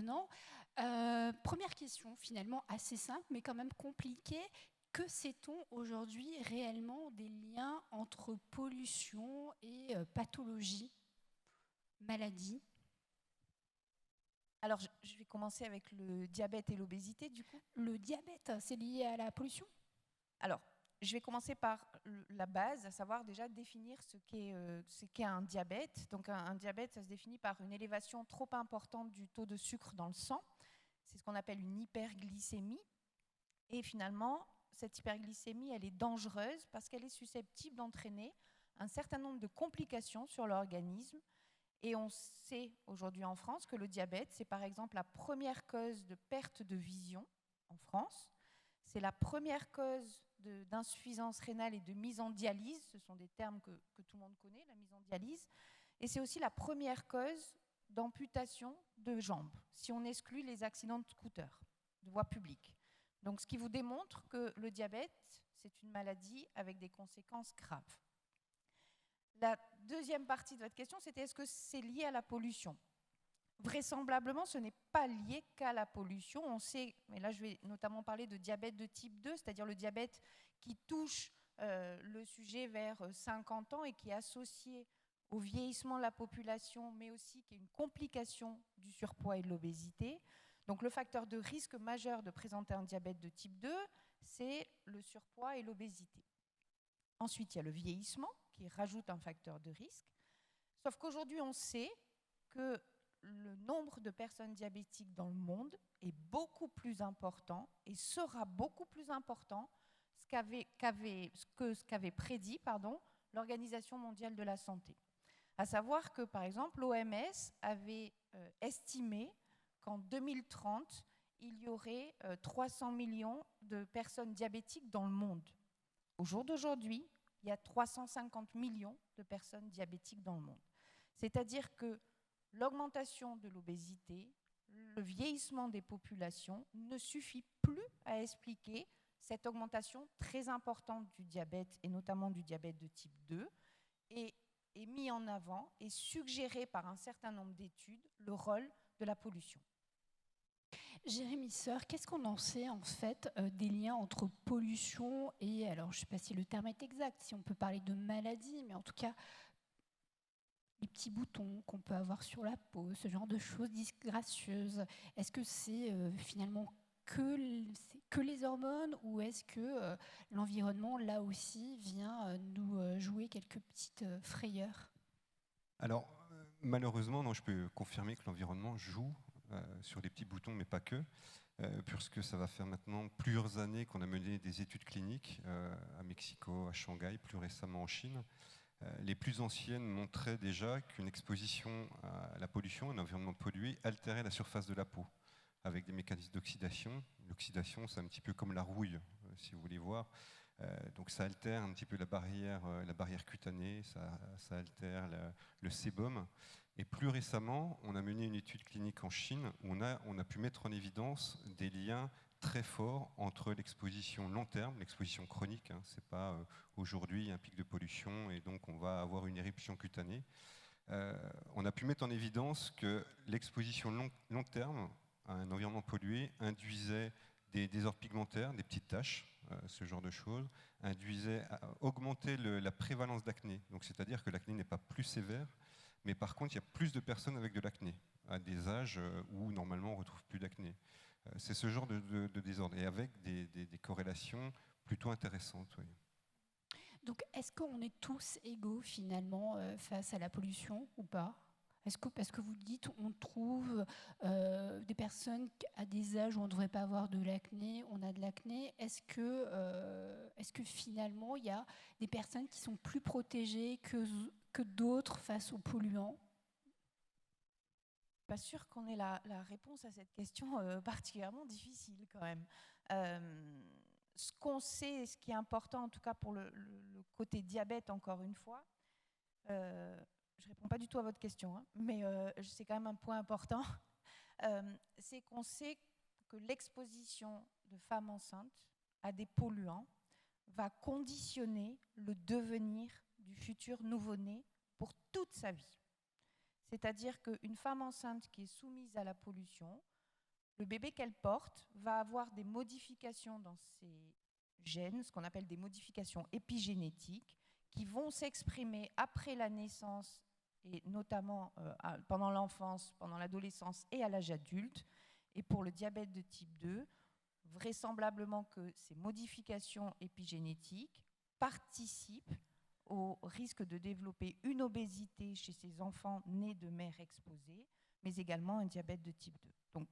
passionnant. Première question, finalement assez simple, mais quand même compliquée. Que sait-on aujourd'hui réellement des liens entre pollution et pathologie, maladie? Alors, je vais commencer avec le diabète et l'obésité, du coup. Le diabète, c'est lié à la pollution? Alors, je vais commencer par la base, à savoir déjà définir ce qu'est un diabète. Donc, un diabète, ça se définit par une élévation trop importante du taux de sucre dans le sang. C'est ce qu'on appelle une hyperglycémie. Et finalement, cette hyperglycémie, elle est dangereuse parce qu'elle est susceptible d'entraîner un certain nombre de complications sur l'organisme. Et on sait aujourd'hui en France que le diabète, c'est par exemple la première cause de perte de vision en France. C'est la première cause d'insuffisance rénale et de mise en dialyse. Ce sont des termes que tout le monde connaît, la mise en dialyse. Et c'est aussi la première cause d'amputation de jambes, si on exclut les accidents de scooter, de voie publique. Donc, ce qui vous démontre que le diabète, c'est une maladie avec des conséquences graves. La deuxième partie de votre question, c'était est-ce que c'est lié à la pollution? Vraisemblablement, ce n'est pas lié qu'à la pollution. On sait, mais là je vais notamment parler de diabète de type 2, c'est-à-dire le diabète qui touche le sujet vers 50 ans et qui est associé au vieillissement de la population, mais aussi qui est une complication du surpoids et de l'obésité. Donc le facteur de risque majeur de présenter un diabète de type 2, c'est le surpoids et l'obésité. Ensuite, il y a le vieillissement qui rajoute un facteur de risque. Sauf qu'aujourd'hui, on sait que le nombre de personnes diabétiques dans le monde est beaucoup plus important et sera beaucoup plus important que ce qu'avait prédit l'Organisation mondiale de la santé. À savoir que, par exemple, l'OMS avait estimé qu'en 2030, il y aurait 300 millions de personnes diabétiques dans le monde. Au jour d'aujourd'hui, il y a 350 millions de personnes diabétiques dans le monde. C'est-à-dire que l'augmentation de l'obésité, le vieillissement des populations ne suffit plus à expliquer cette augmentation très importante du diabète, et notamment du diabète de type 2, et est mis en avant et suggéré par un certain nombre d'études le rôle de la pollution. Jérémy Sœur, qu'est-ce qu'on en sait en fait des liens entre pollution et, alors je ne sais pas si le terme est exact, si on peut parler de maladie, mais en tout cas les petits boutons qu'on peut avoir sur la peau, ce genre de choses disgracieuses. Est-ce que c'est finalement que les hormones ou est-ce que l'environnement, là aussi, vient nous jouer quelques petites frayeurs? Alors, malheureusement, non, je peux confirmer que l'environnement joue sur les petits boutons, mais pas que, puisque ça va faire maintenant plusieurs années qu'on a mené des études cliniques à Mexico, à Shanghai, plus récemment en Chine. Les plus anciennes montraient déjà qu'une exposition à la pollution, un environnement pollué, altérait la surface de la peau avec des mécanismes d'oxydation. L'oxydation, c'est un petit peu comme la rouille, si vous voulez voir. Donc ça altère un petit peu la barrière cutanée, ça altère le sébum. Et plus récemment, on a mené une étude clinique en Chine où on a pu mettre en évidence des liens très forts entre l'exposition long terme, l'exposition chronique, hein, c'est pas aujourd'hui un pic de pollution et donc on va avoir une éruption cutanée. On a pu mettre en évidence que l'exposition long terme à un environnement pollué induisait des désordres pigmentaires, des petites taches, ce genre de choses, augmentait la prévalence d'acné. Donc c'est-à-dire que l'acné n'est pas plus sévère, mais par contre, il y a plus de personnes avec de l'acné, à des âges où normalement on ne retrouve plus d'acné. C'est ce genre de désordre, et avec des corrélations plutôt intéressantes. Oui. Donc, est-ce qu'on est tous égaux finalement face à la pollution ou pas? Parce que vous dites on trouve des personnes à des âges où on ne devrait pas avoir de l'acné, on a de l'acné. Est-ce que finalement il y a des personnes qui sont plus protégées que d'autres face aux polluants? Pas sûr qu'on ait la réponse à cette question particulièrement difficile quand même. Ce qu'on sait, ce qui est important en tout cas pour le côté diabète encore une fois, je ne réponds pas du tout à votre question, hein, mais c'est quand même un point important, c'est qu'on sait que l'exposition de femmes enceintes à des polluants va conditionner le devenir du futur nouveau-né pour toute sa vie. C'est-à-dire qu'une femme enceinte qui est soumise à la pollution le bébé qu'elle porte va avoir des modifications dans ses gènes, ce qu'on appelle des modifications épigénétiques, qui vont s'exprimer après la naissance et notamment pendant l'enfance, pendant l'adolescence et à l'âge adulte. Et pour le diabète de type 2, vraisemblablement que ces modifications épigénétiques participent au risque de développer une obésité chez ces enfants nés de mères exposées, mais également un diabète de type 2. Donc,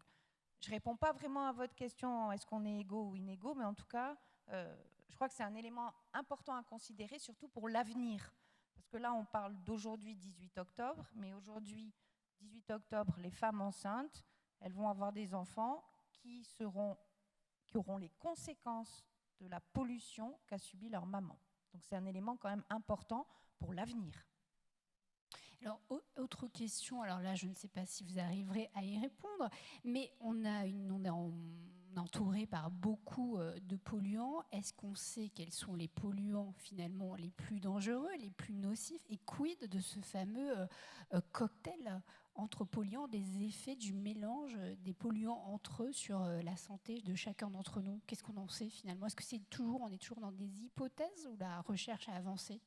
je ne réponds pas vraiment à votre question, est-ce qu'on est égaux ou inégaux, mais en tout cas, je crois que c'est un élément important à considérer, surtout pour l'avenir. Parce que là, on parle d'aujourd'hui, 18 octobre, mais aujourd'hui, 18 octobre, les femmes enceintes, elles vont avoir des enfants qui auront les conséquences de la pollution qu'a subie leur maman. Donc c'est un élément quand même important pour l'avenir. Alors, autre question, alors là, je ne sais pas si vous arriverez à y répondre, mais on est entouré par beaucoup de polluants. Est-ce qu'on sait quels sont les polluants finalement les plus dangereux, les plus nocifs, et quid de ce fameux cocktail entre polluants, des effets du mélange des polluants entre eux sur la santé de chacun d'entre nous? Qu'est-ce qu'on en sait finalement? Est-ce que on est toujours dans des hypothèses ou la recherche a avancé?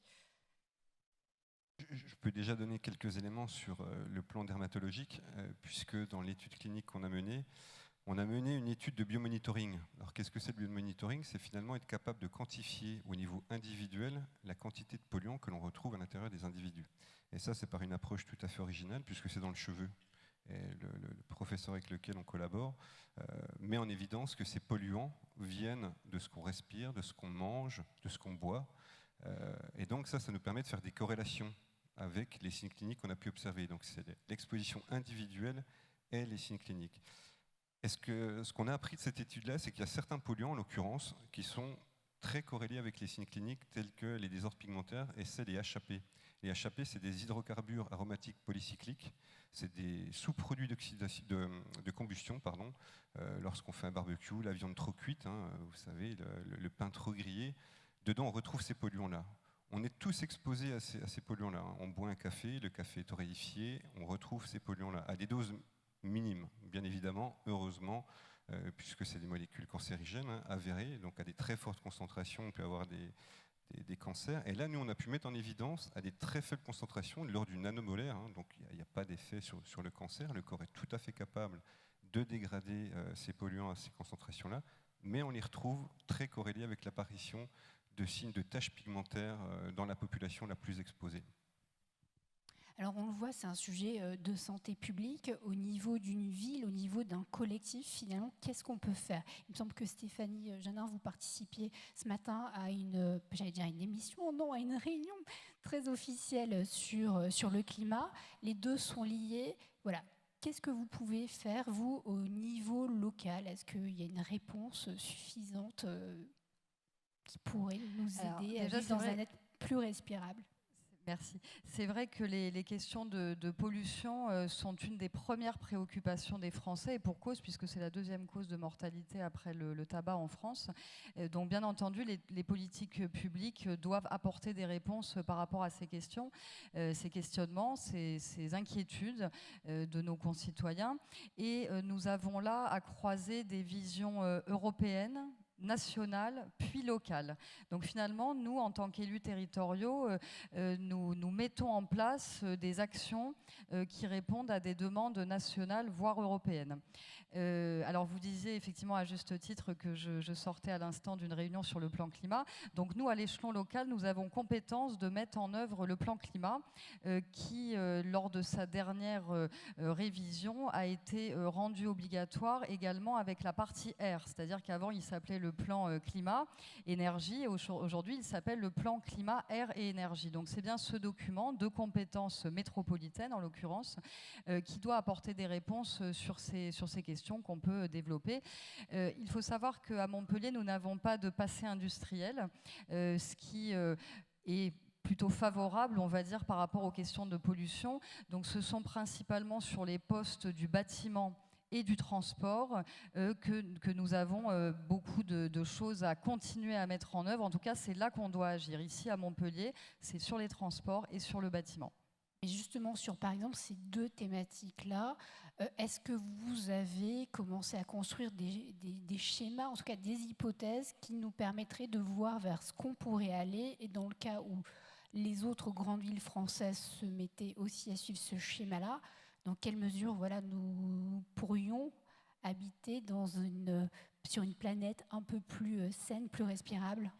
Je peux déjà donner quelques éléments sur le plan dermatologique, puisque dans l'étude clinique qu'on a menée, on a mené une étude de biomonitoring. Alors qu'est-ce que c'est le biomonitoring? C'est finalement être capable de quantifier au niveau individuel la quantité de polluants que l'on retrouve à l'intérieur des individus. Et ça, c'est par une approche tout à fait originale, puisque c'est dans le cheveu. Et le professeur avec lequel on collabore met en évidence que ces polluants viennent de ce qu'on respire, de ce qu'on mange, de ce qu'on boit. Et donc ça nous permet de faire des corrélations avec les signes cliniques qu'on a pu observer. Donc c'est l'exposition individuelle et les signes cliniques. Ce qu'on a appris de cette étude-là, c'est qu'il y a certains polluants, en l'occurrence, qui sont très corrélés avec les signes cliniques tels que les désordres pigmentaires et c'est les HAP. Les HAP, c'est des hydrocarbures aromatiques polycycliques. C'est des sous-produits de combustion, lorsqu'on fait un barbecue, la viande trop cuite, vous savez, le pain trop grillé. Dedans, on retrouve ces polluants-là. On est tous exposés à ces polluants-là. On boit un café, le café est torréfié, on retrouve ces polluants-là à des doses minimes, bien évidemment, heureusement, puisque c'est des molécules cancérigènes avérées, donc à des très fortes concentrations, on peut avoir des cancers. Et là, nous, on a pu mettre en évidence à des très faibles concentrations, lors du nanomolaire, donc il n'y a pas d'effet sur le cancer. Le corps est tout à fait capable de dégrader ces polluants à ces concentrations-là, mais on les retrouve très corrélés avec l'apparition de signes de taches pigmentaires dans la population la plus exposée. Alors on le voit, c'est un sujet de santé publique au niveau d'une ville, au niveau d'un collectif. Finalement, qu'est-ce qu'on peut faire? Il me semble que Stéphanie Janin, vous participiez ce matin à une émission, non, à une réunion très officielle sur le climat. Les deux sont liés. Voilà. Qu'est-ce que vous pouvez faire, vous, au niveau local? Est-ce qu'il y a une réponse suffisante qui pourrait nous aider à vivre dans un être plus respirable? Merci. C'est vrai que les questions de pollution sont une des premières préoccupations des Français, et pour cause, puisque c'est la deuxième cause de mortalité après le tabac en France. Donc bien entendu, les politiques publiques doivent apporter des réponses par rapport à ces questions, ces questionnements, ces inquiétudes de nos concitoyens. Et nous avons là à croiser des visions européennes, nationale puis locale. Donc finalement, nous, en tant qu'élus territoriaux, nous mettons en place des actions qui répondent à des demandes nationales, voire européennes. Alors vous disiez effectivement à juste titre que je sortais à l'instant d'une réunion sur le plan climat. Donc nous, à l'échelon local, nous avons compétence de mettre en œuvre le plan climat qui, lors de sa dernière révision, a été rendu obligatoire également avec la partie R, c'est-à-dire qu'avant il s'appelait le plan climat, énergie, et aujourd'hui il s'appelle le plan climat, air et énergie. Donc c'est bien ce document de compétences métropolitaines en l'occurrence qui doit apporter des réponses sur ces questions qu'on peut développer. Il faut savoir qu'à Montpellier nous n'avons pas de passé industriel, ce qui est plutôt favorable, on va dire, par rapport aux questions de pollution. Donc ce sont principalement sur les postes du bâtiment et du transport que nous avons beaucoup de choses à continuer à mettre en œuvre. En tout cas, c'est là qu'on doit agir. Ici, à Montpellier, c'est sur les transports et sur le bâtiment. Et justement, sur par exemple ces deux thématiques-là, est-ce que vous avez commencé à construire des schémas, en tout cas des hypothèses qui nous permettraient de voir vers ce qu'on pourrait aller, et dans le cas où les autres grandes villes françaises se mettaient aussi à suivre ce schéma-là, dans quelle mesure voilà, nous pourrions habiter sur une planète un peu plus saine, plus respirable?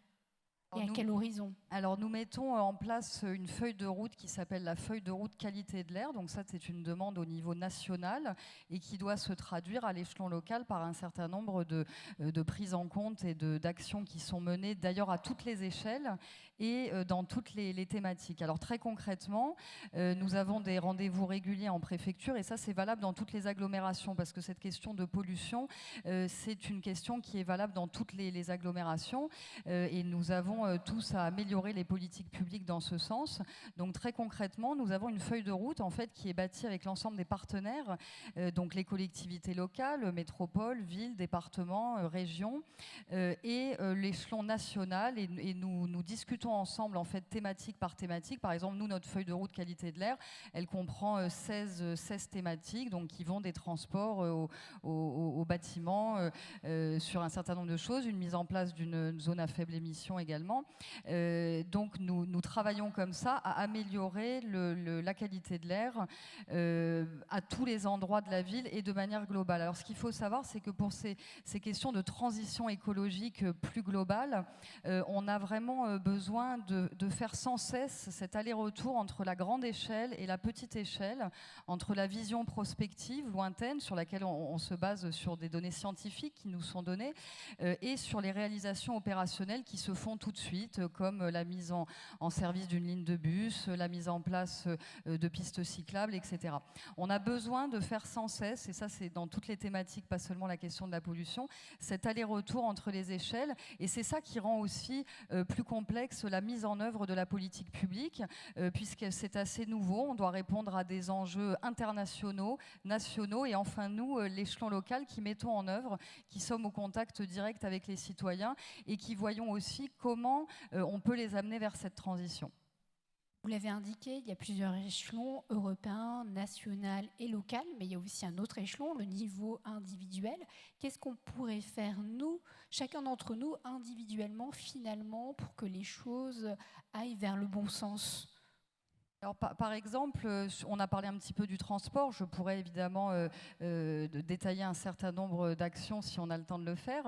Et à quel horizon? Alors nous mettons en place une feuille de route qui s'appelle la feuille de route qualité de l'air. Donc ça, c'est une demande au niveau national et qui doit se traduire à l'échelon local par un certain nombre de prises en compte et d'actions qui sont menées d'ailleurs à toutes les échelles et dans toutes les thématiques. Alors très concrètement, nous avons des rendez-vous réguliers en préfecture et ça c'est valable dans toutes les agglomérations parce que cette question de pollution, c'est une question qui est valable dans toutes les agglomérations et nous avons tous à améliorer les politiques publiques dans ce sens. Donc très concrètement, nous avons une feuille de route en fait qui est bâtie avec l'ensemble des partenaires, donc les collectivités locales, métropoles, villes, départements, régions et l'échelon national et nous discutons ensemble en fait thématique par thématique. Par exemple, nous notre feuille de route qualité de l'air, elle comprend 16 thématiques donc qui vont des transports aux bâtiments sur un certain nombre de choses, une mise en place d'une zone à faible émission également. Donc nous travaillons comme ça à améliorer la qualité de l'air à tous les endroits de la ville et de manière globale. Alors ce qu'il faut savoir, c'est que pour ces questions de transition écologique plus globale, on a vraiment besoin de faire sans cesse cet aller-retour entre la grande échelle et la petite échelle, entre la vision prospective, lointaine, sur laquelle on se base sur des données scientifiques qui nous sont données, et sur les réalisations opérationnelles qui se font tout de suite, comme la mise en service d'une ligne de bus, la mise en place de pistes cyclables, etc. On a besoin de faire sans cesse, et ça c'est dans toutes les thématiques, pas seulement la question de la pollution, cet aller-retour entre les échelles, et c'est ça qui rend aussi plus complexe la mise en œuvre de la politique publique, puisque c'est assez nouveau, on doit répondre à des enjeux internationaux, nationaux, et enfin nous, l'échelon local, qui mettons en œuvre, qui sommes au contact direct avec les citoyens, et qui voyons aussi comment on peut les amener vers cette transition. Vous l'avez indiqué, il y a plusieurs échelons, européen, national et local, mais il y a aussi un autre échelon, le niveau individuel. Qu'est-ce qu'on pourrait faire, nous, chacun d'entre nous, individuellement, finalement, pour que les choses aillent vers le bon sens ? Alors, par exemple, on a parlé un petit peu du transport. Je pourrais évidemment détailler un certain nombre d'actions si on a le temps de le faire.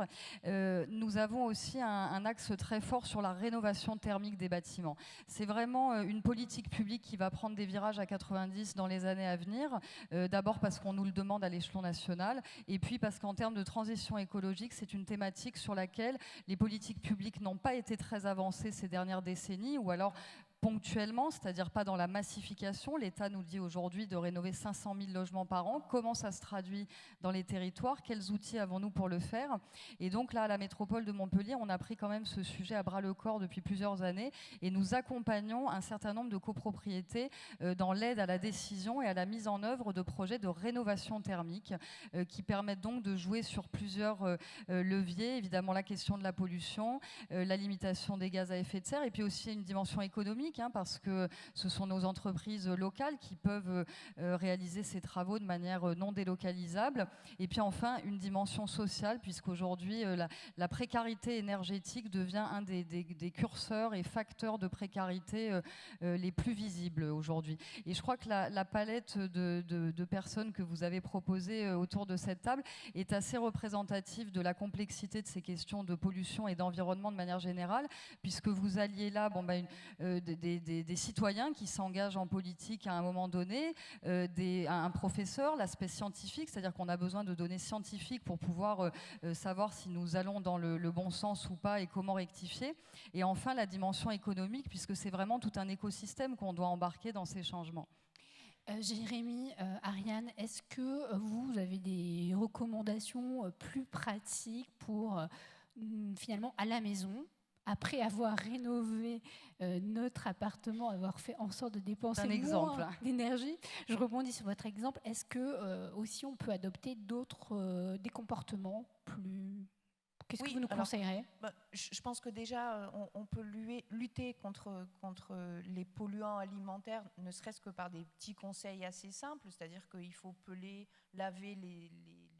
Nous avons aussi un axe très fort sur la rénovation thermique des bâtiments. C'est vraiment une politique publique qui va prendre des virages à 90 dans les années à venir. D'abord parce qu'on nous le demande à l'échelon national, et puis parce qu'en termes de transition écologique, c'est une thématique sur laquelle les politiques publiques n'ont pas été très avancées ces dernières décennies, ou alors ponctuellement, c'est-à-dire pas dans la massification. L'État nous dit aujourd'hui de rénover 500 000 logements par an. Comment ça se traduit dans les territoires? Quels outils avons-nous pour le faire? Et donc là, à la métropole de Montpellier, on a pris quand même ce sujet à bras-le-corps depuis plusieurs années et nous accompagnons un certain nombre de copropriétés dans l'aide à la décision et à la mise en œuvre de projets de rénovation thermique qui permettent donc de jouer sur plusieurs leviers. Évidemment, la question de la pollution, la limitation des gaz à effet de serre, et puis aussi une dimension économique, parce que ce sont nos entreprises locales qui peuvent réaliser ces travaux de manière non délocalisable. Et puis enfin, une dimension sociale, puisqu'aujourd'hui, la précarité énergétique devient un des curseurs et facteurs de précarité les plus visibles aujourd'hui. Et je crois que la palette de personnes que vous avez proposées autour de cette table est assez représentative de la complexité de ces questions de pollution et d'environnement de manière générale, puisque vous alliez là des citoyens qui s'engagent en politique à un moment donné, un professeur, l'aspect scientifique, c'est-à-dire qu'on a besoin de données scientifiques pour pouvoir savoir si nous allons dans le bon sens ou pas et comment rectifier. Et enfin, la dimension économique, puisque c'est vraiment tout un écosystème qu'on doit embarquer dans ces changements. Jérémy, Ariane, est-ce que vous avez des recommandations plus pratiques pour finalement à la maison, après avoir rénové notre appartement, avoir fait en sorte de dépenser moins d'énergie? Je rebondis sur votre exemple. Est-ce que aussi on peut adopter des comportements plus Qu'est-ce que Oui, vous nous alors, conseillerez? Je pense que déjà, on peut lutter contre les polluants alimentaires, ne serait-ce que par des petits conseils assez simples, c'est-à-dire qu'il faut peler, laver les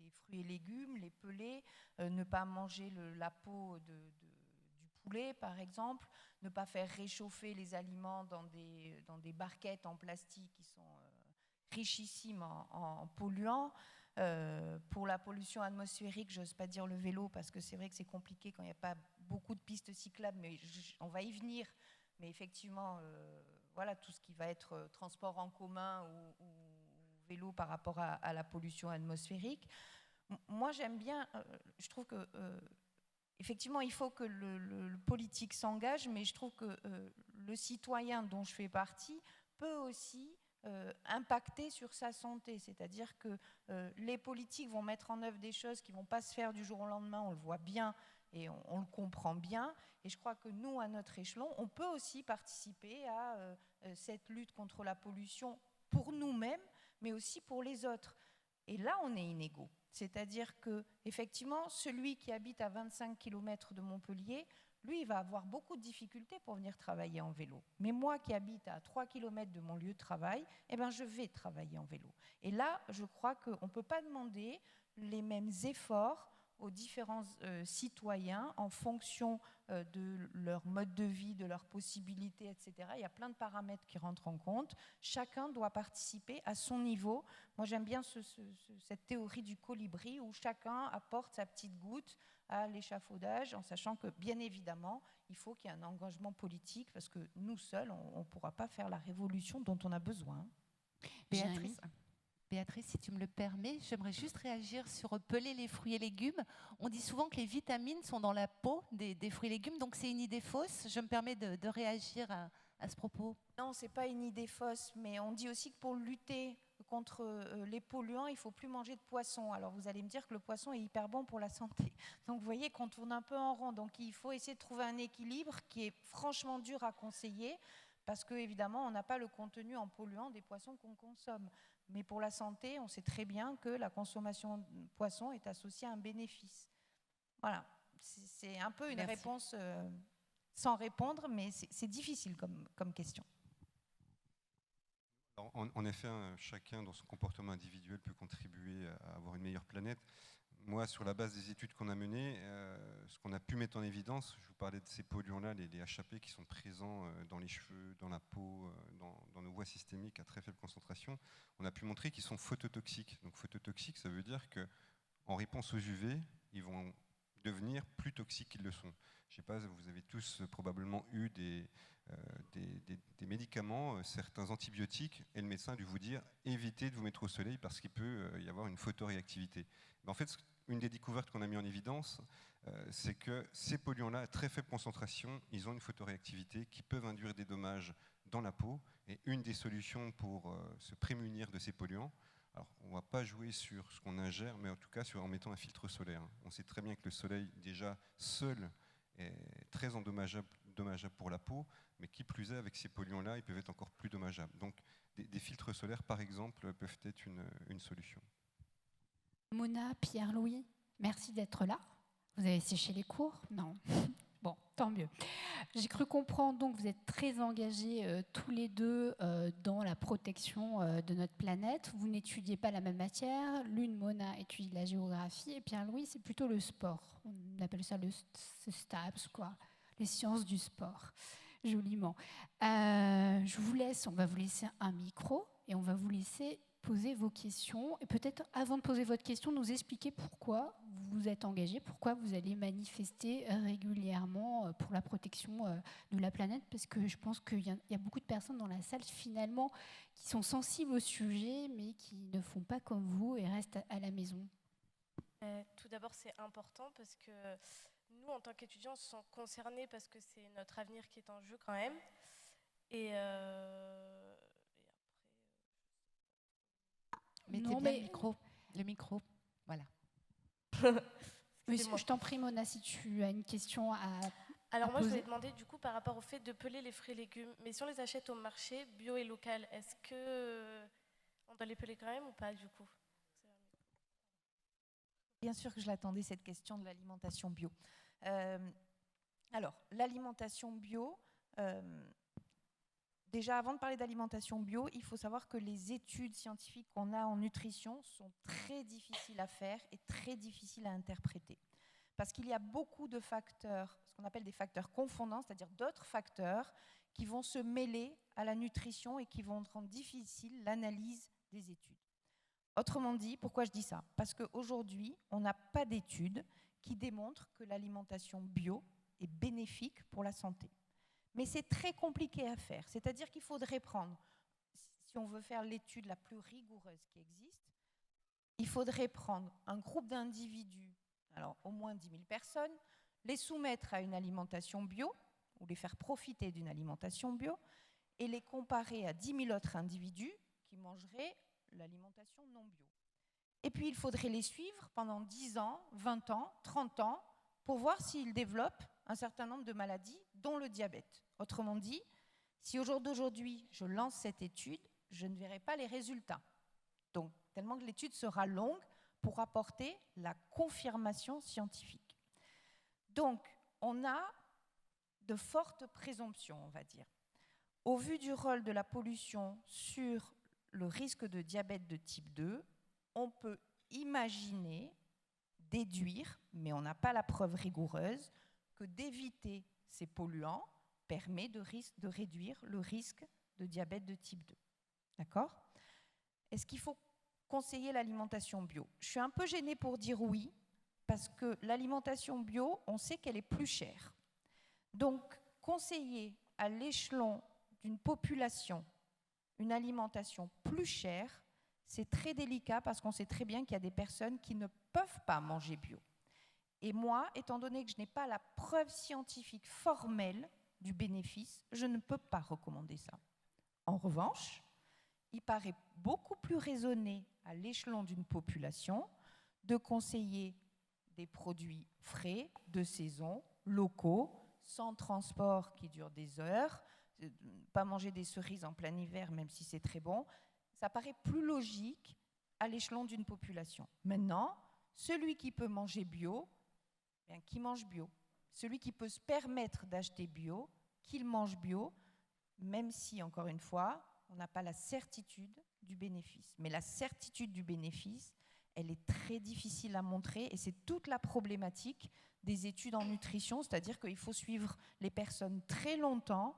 fruits et légumes, les peler, ne pas manger la peau du poulet, par exemple, ne pas faire réchauffer les aliments dans des barquettes en plastique qui sont richissimes en polluants. Pour la pollution atmosphérique, je n'ose pas dire le vélo parce que c'est vrai que c'est compliqué quand il n'y a pas beaucoup de pistes cyclables, mais on va y venir. Mais effectivement, voilà, tout ce qui va être transport en commun ou vélo par rapport à la pollution atmosphérique. Moi, j'aime bien, je trouve que effectivement, il faut que le politique s'engage, mais je trouve que le citoyen dont je fais partie peut aussi impacter sur sa santé. C'est-à-dire que les politiques vont mettre en œuvre des choses qui ne vont pas se faire du jour au lendemain, on le voit bien et on le comprend bien. Et je crois que nous, à notre échelon, on peut aussi participer à cette lutte contre la pollution pour nous-mêmes, mais aussi pour les autres. Et là, on est inégaux. C'est-à-dire que, effectivement, celui qui habite à 25 km de Montpellier, lui, il va avoir beaucoup de difficultés pour venir travailler en vélo. Mais moi qui habite à 3 km de mon lieu de travail, eh ben, je vais travailler en vélo. Et là, je crois qu'on ne peut pas demander les mêmes efforts aux différents citoyens en fonction de leur mode de vie, de leurs possibilités, etc. Il y a plein de paramètres qui rentrent en compte. Chacun doit participer à son niveau. Moi, j'aime bien cette théorie du colibri où chacun apporte sa petite goutte à l'échafaudage, en sachant que, bien évidemment, il faut qu'il y ait un engagement politique parce que nous seuls, on ne pourra pas faire la révolution dont on a besoin. Béatrice, si tu me le permets, j'aimerais juste réagir sur peler les fruits et légumes. On dit souvent que les vitamines sont dans la peau des fruits et légumes, donc c'est une idée fausse. Je me permets de réagir à ce propos. Non, ce n'est pas une idée fausse, mais on dit aussi que pour lutter contre les polluants, il ne faut plus manger de poisson. Alors vous allez me dire que le poisson est hyper bon pour la santé. Donc vous voyez qu'on tourne un peu en rond. Donc il faut essayer de trouver un équilibre qui est franchement dur à conseiller, parce qu'évidemment, on n'a pas le contenu en polluants des poissons qu'on consomme. Mais pour la santé, on sait très bien que la consommation de poissons est associée à un bénéfice. Voilà, c'est un peu une réponse sans répondre, mais c'est difficile comme question. Alors, en effet, chacun dans son comportement individuel peut contribuer à avoir une meilleure planète. Moi, sur la base des études qu'on a menées, ce qu'on a pu mettre en évidence, je vous parlais de ces polluants-là, les HAP qui sont présents dans les cheveux, dans la peau, dans nos voies systémiques à très faible concentration, on a pu montrer qu'ils sont phototoxiques. Donc phototoxiques, ça veut dire qu'en réponse aux UV, ils vont devenir plus toxiques qu'ils le sont. Je ne sais pas, vous avez tous probablement eu des médicaments, certains antibiotiques, et le médecin a dû vous dire évitez de vous mettre au soleil parce qu'il peut y avoir une photoréactivité. Mais en fait, une des découvertes qu'on a mis en évidence, c'est que ces polluants-là, à très faible concentration, ils ont une photoréactivité qui peuvent induire des dommages dans la peau. Et une des solutions pour se prémunir de ces polluants, alors on ne va pas jouer sur ce qu'on ingère, mais en tout cas en mettant un filtre solaire. On sait très bien que le soleil, déjà seul, est très dommageable pour la peau, mais qui plus est, avec ces polluants-là, ils peuvent être encore plus dommageables. Donc des filtres solaires, par exemple, peuvent être une solution. Mona, Pierre-Louis, merci d'être là. Vous avez séché les cours? Non. Bon, tant mieux. J'ai cru comprendre donc que vous êtes très engagés tous les deux dans la protection de notre planète. Vous n'étudiez pas la même matière. L'une, Mona, étudie la géographie et Pierre-Louis, c'est plutôt le sport. On appelle ça le STAPS, quoi, les sciences du sport, joliment. Je vous laisse, on va vous laisser un micro et on va vous laisser poser vos questions et peut-être avant de poser votre question, nous expliquer pourquoi vous êtes engagé, pourquoi vous allez manifester régulièrement pour la protection de la planète, parce que je pense qu'il y a beaucoup de personnes dans la salle finalement qui sont sensibles au sujet mais qui ne font pas comme vous et restent à la maison. Tout d'abord, c'est important parce que nous, en tant qu'étudiants, on se sent concernés parce que c'est notre avenir qui est en jeu quand même. Et Mettez bien le micro. Voilà. Oui, je t'en prie, Mona, si tu as une question à Alors moi, poser. je voulais demander du coup par rapport au fait de peler les fruits et légumes. Mais si on les achète au marché, bio et local, est-ce que on doit les peler quand même ou pas du coup? Bien sûr que je l'attendais, cette question de l'alimentation bio. Alors, l'alimentation bio, déjà avant de parler d'alimentation bio, il faut savoir que les études scientifiques qu'on a en nutrition sont très difficiles à faire et très difficiles à interpréter. Parce qu'il y a beaucoup de facteurs, ce qu'on appelle des facteurs confondants, c'est-à-dire d'autres facteurs qui vont se mêler à la nutrition et qui vont rendre difficile l'analyse des études. Autrement dit, pourquoi je dis ça? Parce qu'aujourd'hui, on n'a pas d'études qui démontrent que l'alimentation bio est bénéfique pour la santé. Mais c'est très compliqué à faire. C'est-à-dire qu'il faudrait prendre, si on veut faire l'étude la plus rigoureuse qui existe, il faudrait prendre un groupe d'individus, alors au moins 10 000 personnes, les soumettre à une alimentation bio, ou les faire profiter d'une alimentation bio, et les comparer à 10 000 autres individus qui mangeraient l'alimentation non bio. Et puis il faudrait les suivre pendant 10 ans, 20 ans, 30 ans, pour voir s'ils développent un certain nombre de maladies, dont le diabète. Autrement dit, si au jour d'aujourd'hui, je lance cette étude, je ne verrai pas les résultats. Donc, tellement que l'étude sera longue pour apporter la confirmation scientifique. Donc, on a de fortes présomptions, on va dire. Au vu du rôle de la pollution sur le risque de diabète de type 2, on peut imaginer, déduire, mais on n'a pas la preuve rigoureuse, que d'éviter ces polluants permet de réduire le risque de diabète de type 2. D'accord? Est-ce qu'il faut conseiller l'alimentation bio? Je suis un peu gênée pour dire oui, parce que l'alimentation bio, on sait qu'elle est plus chère. Donc, conseiller à l'échelon d'une population une alimentation plus chère, c'est très délicat parce qu'on sait très bien qu'il y a des personnes qui ne peuvent pas manger bio. Et moi, étant donné que je n'ai pas la preuve scientifique formelle du bénéfice, je ne peux pas recommander ça. En revanche, il paraît beaucoup plus raisonné à l'échelon d'une population de conseiller des produits frais, de saison, locaux, sans transport qui dure des heures, pas manger des cerises en plein hiver, même si c'est très bon. Ça paraît plus logique à l'échelon d'une population. Maintenant, celui qui peut manger bio, bien, qui mange bio. Celui qui peut se permettre d'acheter bio, qu'il mange bio, même si, encore une fois, on n'a pas la certitude du bénéfice. Mais la certitude du bénéfice, elle est très difficile à montrer et c'est toute la problématique des études en nutrition, c'est-à-dire qu'il faut suivre les personnes très longtemps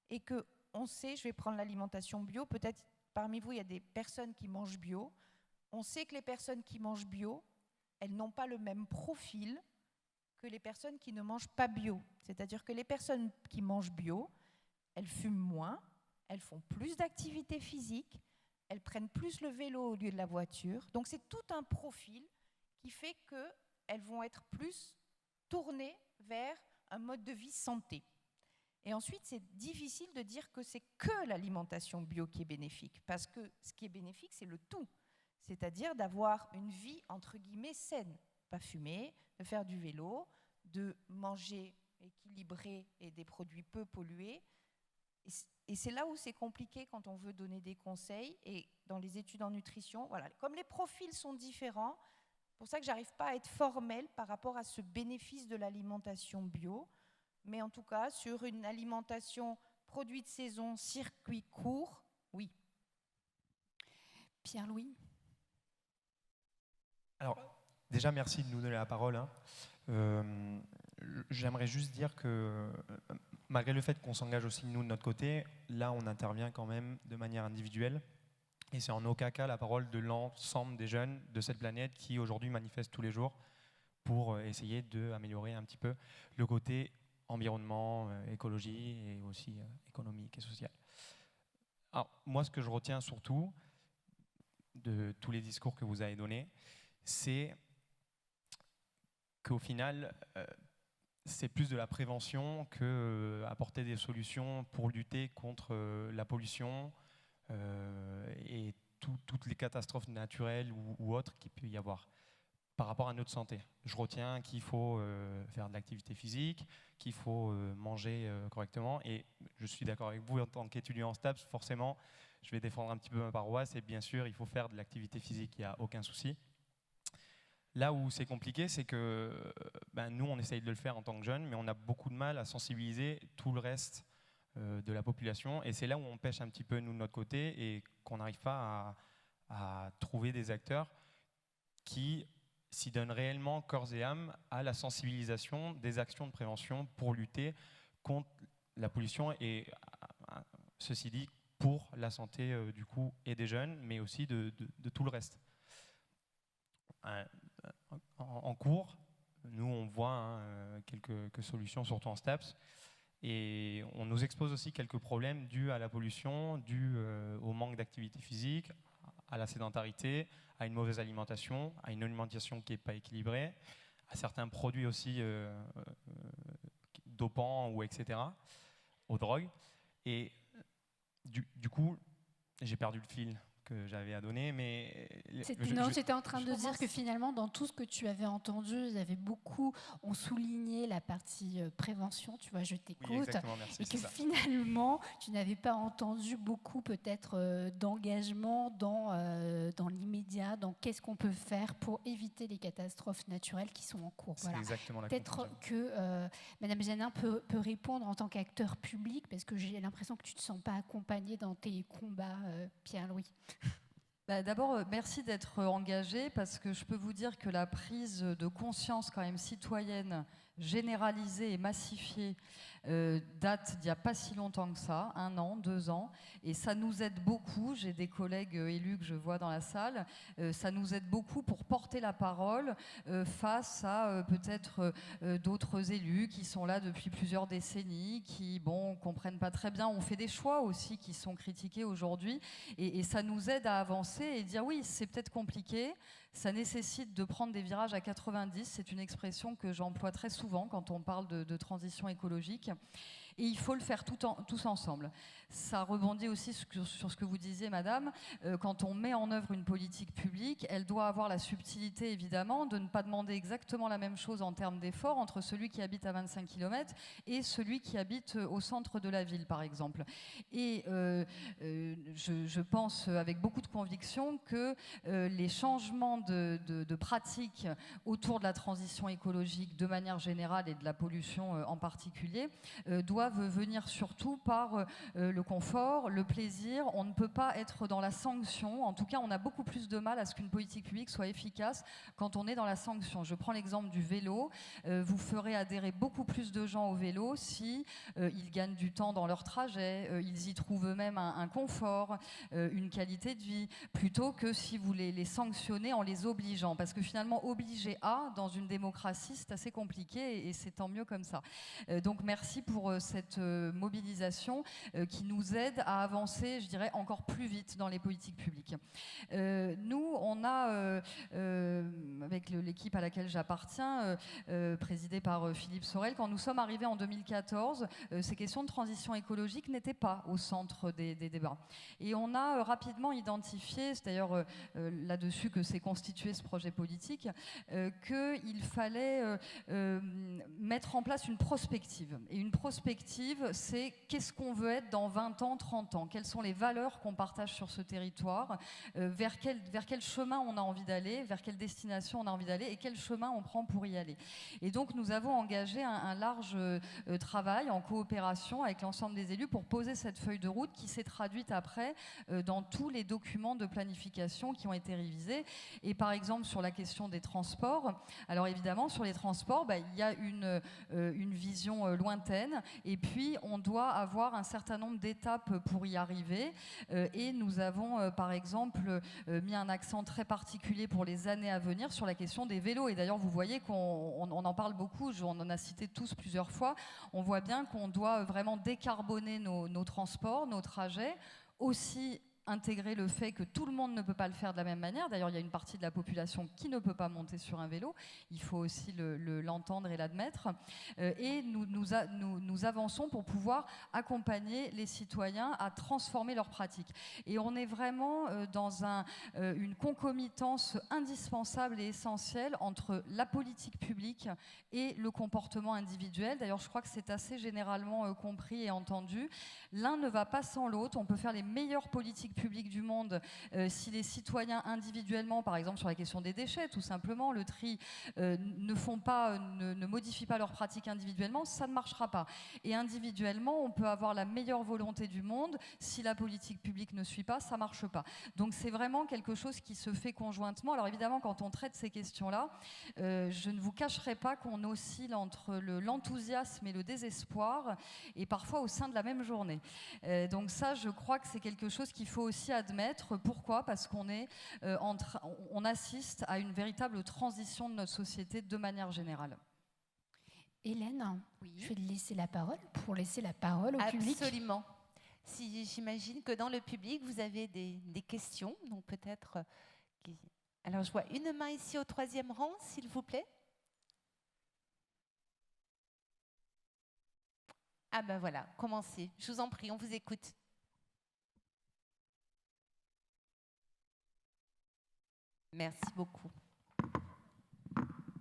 et qu'on sait, je vais prendre l'alimentation bio, peut-être parmi vous, il y a des personnes qui mangent bio. On sait que les personnes qui mangent bio, elles n'ont pas le même profil que les personnes qui ne mangent pas bio. C'est-à-dire que les personnes qui mangent bio, elles fument moins, elles font plus d'activité physique, elles prennent plus le vélo au lieu de la voiture. Donc c'est tout un profil qui fait qu'elles vont être plus tournées vers un mode de vie santé. Et ensuite, c'est difficile de dire que c'est que l'alimentation bio qui est bénéfique, parce que ce qui est bénéfique, c'est le tout. C'est-à-dire d'avoir une vie, entre guillemets, saine. Pas fumer, de faire du vélo, de manger équilibré et des produits peu pollués. Et c'est là où c'est compliqué quand on veut donner des conseils. Et dans les études en nutrition, voilà, comme les profils sont différents, c'est pour ça que je n'arrive pas à être formelle par rapport à ce bénéfice de l'alimentation bio. Mais en tout cas, sur une alimentation produit de saison, circuit court, oui. Pierre-Louis? Alors, déjà, merci de nous donner la parole. J'aimerais juste dire que, malgré le fait qu'on s'engage aussi, nous, de notre côté, là, on intervient quand même de manière individuelle. Et c'est en aucun cas la parole de l'ensemble des jeunes de cette planète qui, aujourd'hui, manifestent tous les jours pour essayer d'améliorer un petit peu le côté environnement, écologie et aussi économique et social. Alors, moi, ce que je retiens surtout de tous les discours que vous avez donnés, c'est qu'au final, c'est plus de la prévention que apporter des solutions pour lutter contre la pollution et toutes les catastrophes naturelles ou autres qu'il peut y avoir par rapport à notre santé. Je retiens qu'il faut faire de l'activité physique, qu'il faut manger correctement, et je suis d'accord avec vous en tant qu'étudiant en STAPS, forcément, je vais défendre un petit peu ma paroisse, et bien sûr, il faut faire de l'activité physique, il n'y a aucun souci. Là où c'est compliqué, c'est que nous, on essaye de le faire en tant que jeunes, mais on a beaucoup de mal à sensibiliser tout le reste de la population. Et c'est là où on pêche un petit peu, nous, de notre côté, et qu'on n'arrive pas à trouver des acteurs qui s'y donnent réellement corps et âme à la sensibilisation des actions de prévention pour lutter contre la pollution et, ceci dit, pour la santé du coup et des jeunes, mais aussi de tout le reste. En cours, nous on voit quelques solutions, surtout en STAPS, et on nous expose aussi quelques problèmes dus à la pollution, dus au manque d'activité physique, à la sédentarité, à une mauvaise alimentation, à une alimentation qui n'est pas équilibrée, à certains produits aussi dopants ou etc., aux drogues. Et du coup, j'ai perdu le fil que j'avais à donner, mais... J'étais en train de dire que finalement, dans tout ce que tu avais entendu, il y avait beaucoup, on soulignait la partie prévention, tu vois, je t'écoute, oui, merci, et que finalement, tu n'avais pas entendu beaucoup peut-être d'engagement dans l'immédiat, dans qu'est-ce qu'on peut faire pour éviter les catastrophes naturelles qui sont en cours. C'est exactement la conclusion. Peut-être que Madame Janin peut répondre en tant qu'acteur public, parce que j'ai l'impression que tu ne te sens pas accompagnée dans tes combats, Pierre-Louis. D'abord, merci d'être engagé, parce que je peux vous dire que la prise de conscience quand même citoyenne généralisée et massifiée date d'il n'y a pas si longtemps que ça, 1 an, 2 ans, et ça nous aide beaucoup. J'ai des collègues élus que je vois dans la salle, ça nous aide beaucoup pour porter la parole face à peut-être d'autres élus qui sont là depuis plusieurs décennies, qui comprennent pas très bien, on fait des choix aussi qui sont critiqués aujourd'hui, et ça nous aide à avancer et dire oui, c'est peut-être compliqué, ça nécessite de prendre des virages à 90, c'est une expression que j'emploie très souvent quand on parle de transition écologique. Et il faut le faire tous ensemble. Ça rebondit aussi sur ce que vous disiez, madame. Quand on met en œuvre une politique publique, elle doit avoir la subtilité, évidemment, de ne pas demander exactement la même chose en termes d'effort entre celui qui habite à 25 km et celui qui habite au centre de la ville, par exemple. Et je pense avec beaucoup de conviction que les changements de pratiques autour de la transition écologique de manière générale et de la pollution en particulier doivent venir surtout par le confort, le plaisir. On ne peut pas être dans la sanction. En tout cas, on a beaucoup plus de mal à ce qu'une politique publique soit efficace quand on est dans la sanction. Je prends l'exemple du vélo. Vous ferez adhérer beaucoup plus de gens au vélo si ils gagnent du temps dans leur trajet, ils y trouvent eux-mêmes un confort, une qualité de vie, plutôt que si vous les sanctionnez en les obligeant. Parce que finalement, obliger dans une démocratie, c'est assez compliqué et c'est tant mieux comme ça. Donc merci pour cette mobilisation qui nous aide à avancer, je dirais, encore plus vite dans les politiques publiques. Nous, on a, avec l'équipe à laquelle j'appartiens, présidée par Philippe Sorel, quand nous sommes arrivés en 2014, ces questions de transition écologique n'étaient pas au centre des débats. Et on a rapidement identifié, c'est d'ailleurs là-dessus que s'est constitué ce projet politique, qu'il fallait mettre en place une prospective. Et une prospective, c'est qu'est-ce qu'on veut être dans 20 ans, 30 ans, quelles sont les valeurs qu'on partage sur ce territoire, vers quel chemin on a envie d'aller, vers quelle destination on a envie d'aller et quel chemin on prend pour y aller. Et donc nous avons engagé un large travail en coopération avec l'ensemble des élus pour poser cette feuille de route qui s'est traduite après dans tous les documents de planification qui ont été révisés. Et par exemple sur la question des transports, alors évidemment sur les transports, il y a une vision lointaine et puis on doit avoir un certain nombre d'étapes pour y arriver et nous avons par exemple mis un accent très particulier pour les années à venir sur la question des vélos. Et d'ailleurs vous voyez qu'on en parle beaucoup, on en a cité tous plusieurs fois, on voit bien qu'on doit vraiment décarboner nos transports, nos trajets, aussi intégrer le fait que tout le monde ne peut pas le faire de la même manière. D'ailleurs, il y a une partie de la population qui ne peut pas monter sur un vélo. Il faut aussi l'entendre et l'admettre. Et nous avançons pour pouvoir accompagner les citoyens à transformer leurs pratiques. Et on est vraiment dans une concomitance indispensable et essentielle entre la politique publique et le comportement individuel. D'ailleurs, je crois que c'est assez généralement compris et entendu. L'un ne va pas sans l'autre. On peut faire les meilleures politiques publique du monde, si les citoyens individuellement, par exemple sur la question des déchets, tout simplement, le tri, ne modifient pas leurs pratiques individuellement, ça ne marchera pas. Et individuellement, on peut avoir la meilleure volonté du monde, si la politique publique ne suit pas, ça ne marche pas. Donc c'est vraiment quelque chose qui se fait conjointement. Alors évidemment, quand on traite ces questions-là, je ne vous cacherai pas qu'on oscille entre l'enthousiasme et le désespoir, et parfois au sein de la même journée. Donc ça, je crois que c'est quelque chose qu'il faut aussi admettre. Pourquoi ? Parce qu'on on assiste à une véritable transition de notre société de manière générale. Hélène, Oui. je vais te laisser la parole pour laisser la parole au public. Absolument. Si j'imagine que dans le public, vous avez des questions, donc peut-être... Alors, je vois une main ici au 3e rang, s'il vous plaît. Ah ben voilà, commencez. Je vous en prie, on vous écoute. Merci beaucoup.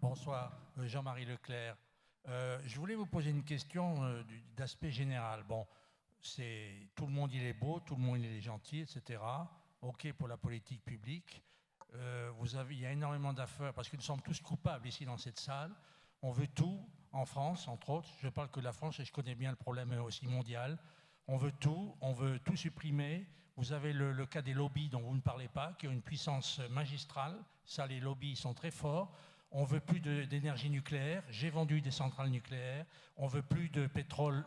Bonsoir, Jean-Marie Leclerc. Je voulais vous poser une question d'aspect général. Bon, tout le monde il est beau, tout le monde il est gentil, etc. OK pour la politique publique. Il y a énormément d'affaires, parce que nous sommes tous coupables ici dans cette salle. On veut tout, en France, entre autres. Je parle que de la France et je connais bien le problème aussi mondial. On veut tout supprimer. Vous avez le cas des lobbies dont vous ne parlez pas, qui ont une puissance magistrale. Ça, les lobbies sont très forts. On ne veut plus d'énergie nucléaire. J'ai vendu des centrales nucléaires. On ne veut plus de pétrole.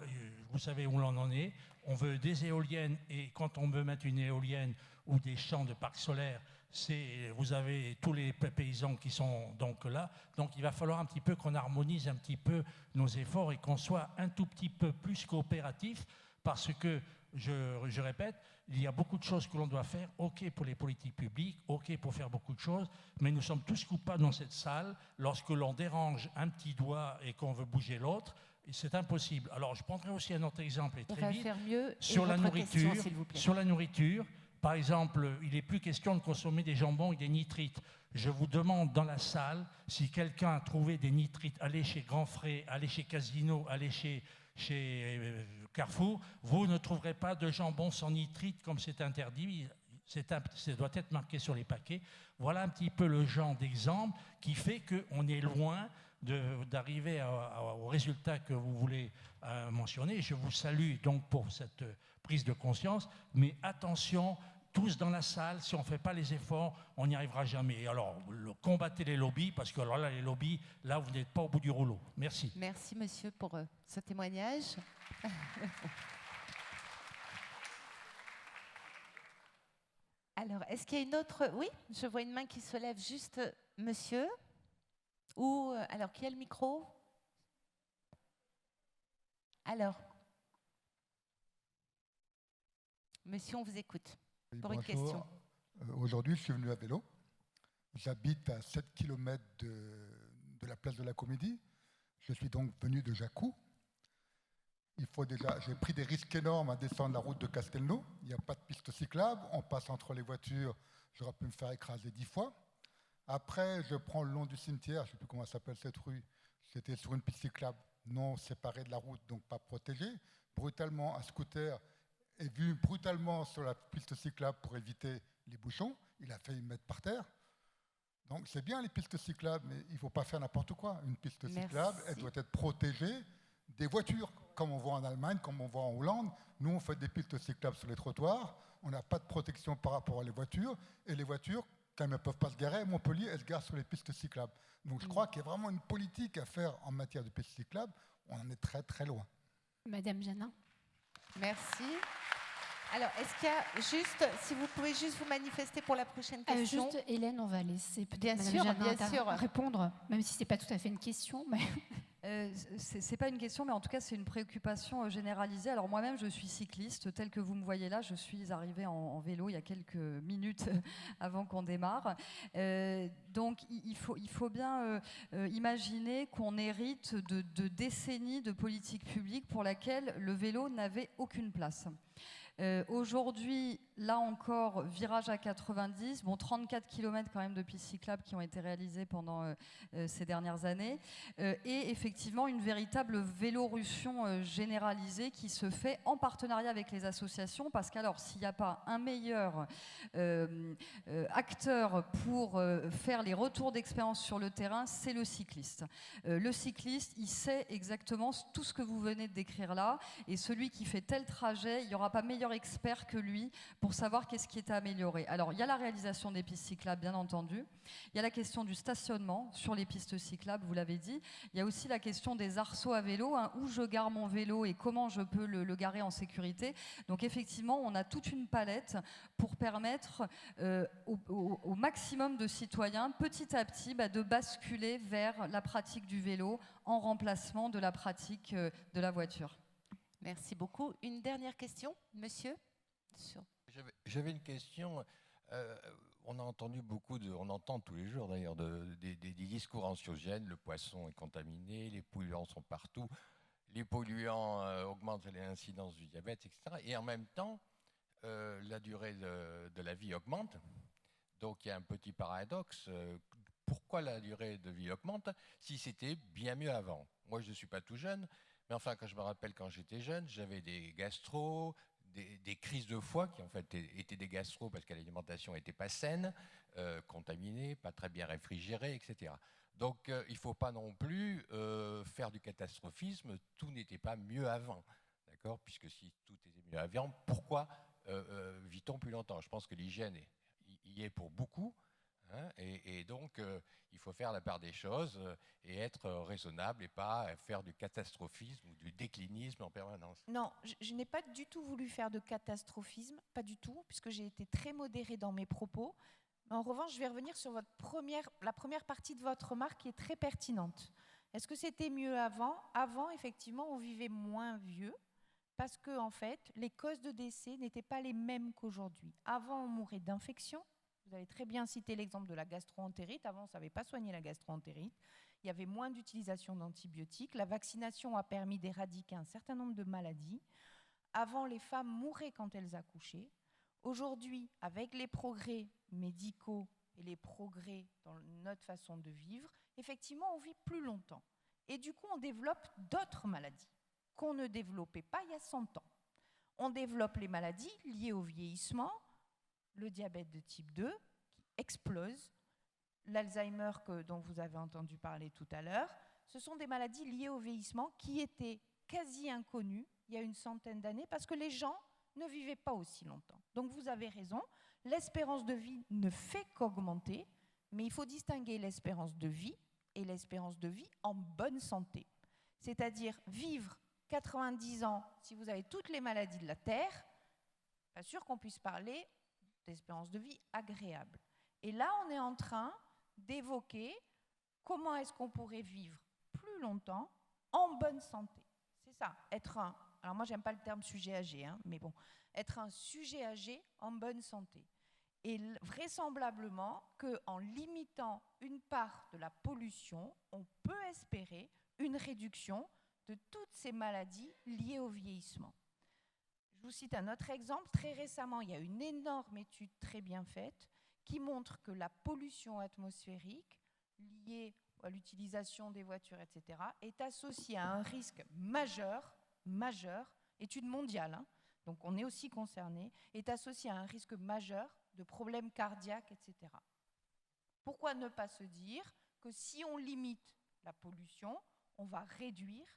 Vous savez où l'on en est. On veut des éoliennes. Et quand on veut mettre une éolienne ou des champs de parcs solaires, vous avez tous les paysans qui sont donc là. Donc il va falloir un petit peu qu'on harmonise un petit peu nos efforts et qu'on soit un tout petit peu plus coopératif, parce que, je répète, il y a beaucoup de choses que l'on doit faire. OK pour les politiques publiques, OK pour faire beaucoup de choses, mais nous sommes tous coupables dans cette salle lorsque l'on dérange un petit doigt et qu'on veut bouger l'autre. C'est impossible. Alors je prendrai aussi un autre exemple, et très vite, faire mieux. sur la nourriture. Question, s'il vous plaît. Sur la nourriture, par exemple, il n'est plus question de consommer des jambons et des nitrites. Je vous demande dans la salle, si quelqu'un a trouvé des nitrites, allez chez Grand Frais, allez chez Casino, allez chez Carrefour, vous ne trouverez pas de jambon sans nitrite comme c'est interdit. Ça doit être marqué sur les paquets. Voilà un petit peu le genre d'exemple qui fait qu'on est loin d'arriver au résultat que vous voulez mentionner. Je vous salue donc pour cette prise de conscience, mais attention, tous dans la salle, si on ne fait pas les efforts, on n'y arrivera jamais. Alors, combattez les lobbies, parce que alors là, les lobbies, là, vous n'êtes pas au bout du rouleau. Merci. Merci, monsieur, pour ce témoignage. Alors, est-ce qu'il y a une autre... Oui, je vois une main qui se lève juste, monsieur. Ou, alors, qui a le micro? Alors, monsieur, on vous écoute. Oui, pour une bonjour. question. Aujourd'hui, je suis venu à vélo. J'habite à 7 km de la place de la Comédie. Je suis donc venu de Jacou. J'ai pris des risques énormes à descendre la route de Castelnau. Il n'y a pas de piste cyclable. On passe entre les voitures. J'aurais pu me faire écraser 10 fois. Après, je prends le long du cimetière. Je ne sais plus comment s'appelle cette rue. C'était sur une piste cyclable non séparée de la route, donc pas protégée. Brutalement, un scooter est vu brutalement sur la piste cyclable pour éviter les bouchons. Il a failli me mettre par terre. Donc c'est bien les pistes cyclables, mais il ne faut pas faire n'importe quoi. Une piste cyclable, elle doit être protégée des voitures, comme on voit en Allemagne, comme on voit en Hollande. Nous, on fait des pistes cyclables sur les trottoirs. On n'a pas de protection par rapport aux voitures. Et les voitures, quand elles ne peuvent pas se garer à Montpellier, elles se garent sur les pistes cyclables. Donc je crois qu'il y a vraiment une politique à faire en matière de pistes cyclables. On en est très très loin. Madame Janin. Merci. Alors, est-ce qu'il y a juste, si vous pouvez juste vous manifester pour la prochaine question. Juste, Hélène, on va laisser peut-être Bien Madame sûr, Janin bien sûr. répondre, même si ce n'est pas tout à fait une question. Mais... c'est pas une question, mais en tout cas, c'est une préoccupation généralisée. Alors moi-même, je suis cycliste, tel que vous me voyez là. Je suis arrivée en vélo il y a quelques minutes avant qu'on démarre. Donc, il faut bien imaginer qu'on hérite de décennies de politique publique pour laquelle le vélo n'avait aucune place. Aujourd'hui, là encore, virage à 90, bon, 34 km quand même de pistes cyclables qui ont été réalisées pendant ces dernières années, et effectivement une véritable vélorussion généralisée qui se fait en partenariat avec les associations, parce qu'alors s'il n'y a pas un meilleur acteur pour faire les retours d'expérience sur le terrain, c'est le cycliste. Le cycliste, il sait exactement tout ce que vous venez de décrire là, et celui qui fait tel trajet, il n'y aura pas meilleur expert que lui pour savoir qu'est-ce qui est à améliorer. Alors, il y a la réalisation des pistes cyclables, bien entendu. Il y a la question du stationnement sur les pistes cyclables, vous l'avez dit. Il y a aussi la question des arceaux à vélo, hein, où je gare mon vélo et comment je peux le garer en sécurité. Donc, effectivement, on a toute une palette pour permettre au maximum de citoyens, petit à petit, de basculer vers la pratique du vélo en remplacement de la pratique de la voiture. Merci beaucoup. Une dernière question, monsieur? J'avais une question. On a entendu on entend tous les jours d'ailleurs des discours anxiogènes. Le poisson est contaminé, les polluants sont partout, les polluants augmentent l'incidence du diabète, etc. Et en même temps, la durée de la vie augmente. Donc il y a un petit paradoxe. Pourquoi la durée de vie augmente si c'était bien mieux avant? Moi, je ne suis pas tout jeune, mais enfin, quand je me rappelle quand j'étais jeune, j'avais des gastro, des crises de foie qui en fait étaient des gastro parce que l'alimentation n'était pas saine, contaminée, pas très bien réfrigérée, etc. Donc il ne faut pas non plus faire du catastrophisme, tout n'était pas mieux avant, d'accord? Puisque si tout était mieux avant, pourquoi vit-on plus longtemps? Je pense que l'hygiène y est pour beaucoup. Hein, et donc, il faut faire la part des choses et être raisonnable et pas faire du catastrophisme ou du déclinisme en permanence. Non, je n'ai pas du tout voulu faire de catastrophisme, pas du tout, puisque j'ai été très modérée dans mes propos. En revanche, je vais revenir sur la première partie de votre remarque qui est très pertinente. Est-ce que c'était mieux avant? Avant, effectivement, on vivait moins vieux parce que, en fait, les causes de décès n'étaient pas les mêmes qu'aujourd'hui. Avant, on mourait d'infection. Vous avez très bien cité l'exemple de la gastro-entérite. Avant, on ne savait pas soigner la gastro-entérite. Il y avait moins d'utilisation d'antibiotiques. La vaccination a permis d'éradiquer un certain nombre de maladies. Avant, les femmes mouraient quand elles accouchaient. Aujourd'hui, avec les progrès médicaux et les progrès dans notre façon de vivre, effectivement, on vit plus longtemps. Et du coup, on développe d'autres maladies qu'on ne développait pas il y a 100 ans. On développe les maladies liées au vieillissement, le diabète de type 2 qui explose, l'Alzheimer dont vous avez entendu parler tout à l'heure. Ce sont des maladies liées au vieillissement qui étaient quasi inconnues il y a une centaine d'années parce que les gens ne vivaient pas aussi longtemps. Donc vous avez raison, l'espérance de vie ne fait qu'augmenter, mais il faut distinguer l'espérance de vie et l'espérance de vie en bonne santé. C'est-à-dire vivre 90 ans si vous avez toutes les maladies de la Terre, pas sûr qu'on puisse parler d'espérance de vie agréable. Et là, on est en train d'évoquer comment est-ce qu'on pourrait vivre plus longtemps en bonne santé. C'est ça, alors moi j'aime pas le terme sujet âgé, mais bon, être un sujet âgé en bonne santé. Et vraisemblablement qu'en limitant une part de la pollution, on peut espérer une réduction de toutes ces maladies liées au vieillissement. Je vous cite un autre exemple. Très récemment, il y a une énorme étude très bien faite qui montre que la pollution atmosphérique liée à l'utilisation des voitures, etc., est associée à un risque majeur, étude mondiale, donc on est aussi concerné, est associée à un risque majeur de problèmes cardiaques, etc. Pourquoi ne pas se dire que si on limite la pollution, on va réduire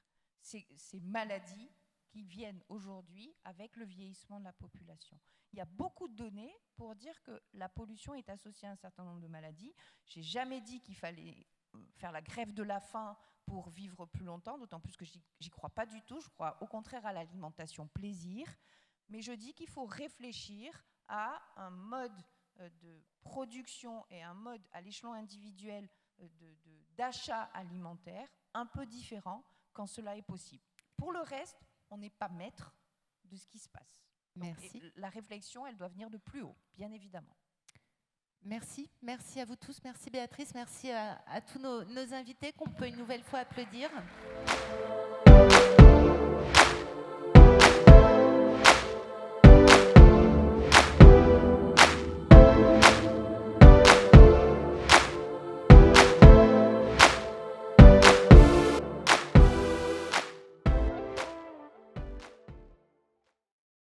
ces maladies qui viennent aujourd'hui avec le vieillissement de la population. Il y a beaucoup de données pour dire que la pollution est associée à un certain nombre de maladies. Je n'ai jamais dit qu'il fallait faire la grève de la faim pour vivre plus longtemps, d'autant plus que j'y crois pas du tout. Je crois au contraire à l'alimentation plaisir. Mais je dis qu'il faut réfléchir à un mode de production et un mode à l'échelon individuel d'achat alimentaire un peu différent quand cela est possible. Pour le reste, on n'est pas maître de ce qui se passe. Merci. Donc, la réflexion, elle doit venir de plus haut, bien évidemment. Merci. Merci à vous tous. Merci Béatrice. Merci à tous nos invités qu'on peut une nouvelle fois applaudir.